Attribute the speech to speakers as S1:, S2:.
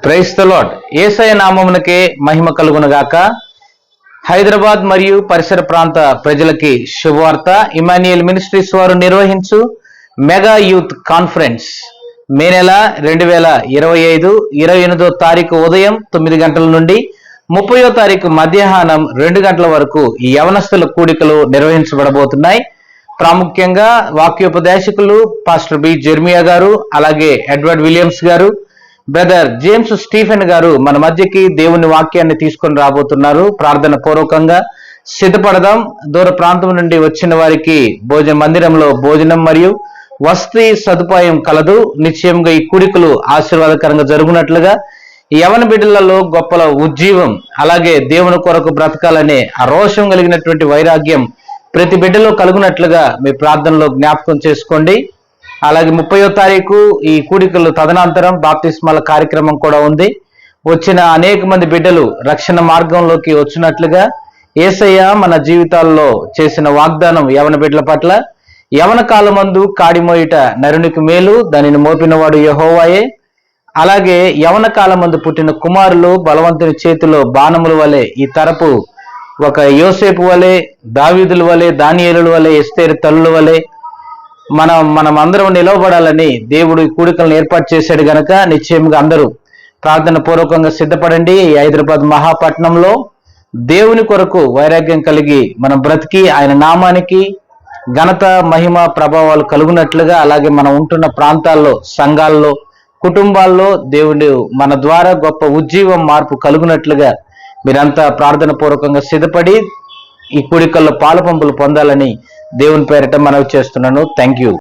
S1: Praise the lord. Yesayya నామమునకే మహిమ కలుగును గాక. హైదరాబాద్ మరియు పరిసర ప్రాంత ప్రజలకి శుభవార్త. ఇమాన్యుయల్ మినిస్ట్రీస్ వారు నిర్వహించు మెగా యూత్ కాన్ఫరెన్స్ మే నెల 2025 28వ తారీఖు ఉదయం 9 గంటల నుండి 30వ తారీఖు మధ్యాహ్నం 2 గంటల వరకు ఈ యవనస్తుల కూడికలు నిర్వహించబడబోతున్నాయి. ప్రాముఖ్యంగా వాక్యోపదేశకులు పాస్టర్ బి జెర్మియా గారు, అలాగే ఎడ్వర్డ్ విలియమ్స్ గారు, బ్రదర్ జేమ్స్ స్టీఫెన్ గారు మన మధ్యకి దేవుని వాక్యాన్ని తీసుకొని రాబోతున్నారు. ప్రార్థన పూర్వకంగా సిద్ధపడదాం. దూర ప్రాంతం నుండి వచ్చిన వారికి భోజన మందిరంలో భోజనం మరియు వసతి సదుపాయం కలదు. నిశ్చయంగా ఈ కూడికలు ఆశీర్వాదకరంగా జరుగునట్లుగా యవన బిడ్డలలో గొప్పల ఉజ్జీవం, అలాగే దేవుని కొరకు బ్రతకాలనే ఆ రోషం కలిగినటువంటి వైరాగ్యం ప్రతి బిడ్డలో కలుగునట్లుగా మీ ప్రార్థనలో జ్ఞాపకం చేసుకోండి. అలాగే 30వ తారీఖు ఈ కూడికలు తదనంతరం బాప్తిస్మాల కార్యక్రమం కూడా ఉంది. వచ్చిన అనేక మంది బిడ్డలు రక్షణ మార్గంలోకి వచ్చినట్లుగా యేసయ్య మన జీవితాల్లో చేసిన వాగ్దానం యవన బిడ్డల పట్ల, యవన కాలమందు కాడిమోయుట నరునికి మేలు, దానిని మోపినవాడు యెహోవాయే. అలాగే యవన కాలమందు పుట్టిన కుమారులు బలవంతుని చేతిలో బాణముల వలె, ఈ తరపు ఒక యోసేపు వలె, దావీదుల వలె, దానియేలుల వలె, ఎస్తేరు తల్లుల వలె మనం అందరం నిలవబడాలని దేవుడు ఈ కూడికలను ఏర్పాటు చేశాడు గనక నిశ్చయంగా అందరూ ప్రార్థన పూర్వకంగా సిద్ధపడండి. ఈ హైదరాబాద్ మహాపట్నంలో దేవుని కొరకు వైరాగ్యం కలిగి మనం బ్రతికి ఆయన నామానికి ఘనత, మహిమ, ప్రభావాలు కలుగునట్లుగా, అలాగే మనం ఉంటున్న ప్రాంతాల్లో, సంఘాల్లో, కుటుంబాల్లో దేవుడు మన ద్వారా గొప్ప ఉజ్జీవం, మార్పు కలుగునట్లుగా మీరంతా ప్రార్థన పూర్వకంగా సిద్ధపడి ఈ కూడికల్లో పాలు పంపులు పొందాలని దేవుని పేరిట మనవి చేస్తున్నాను. Thank you.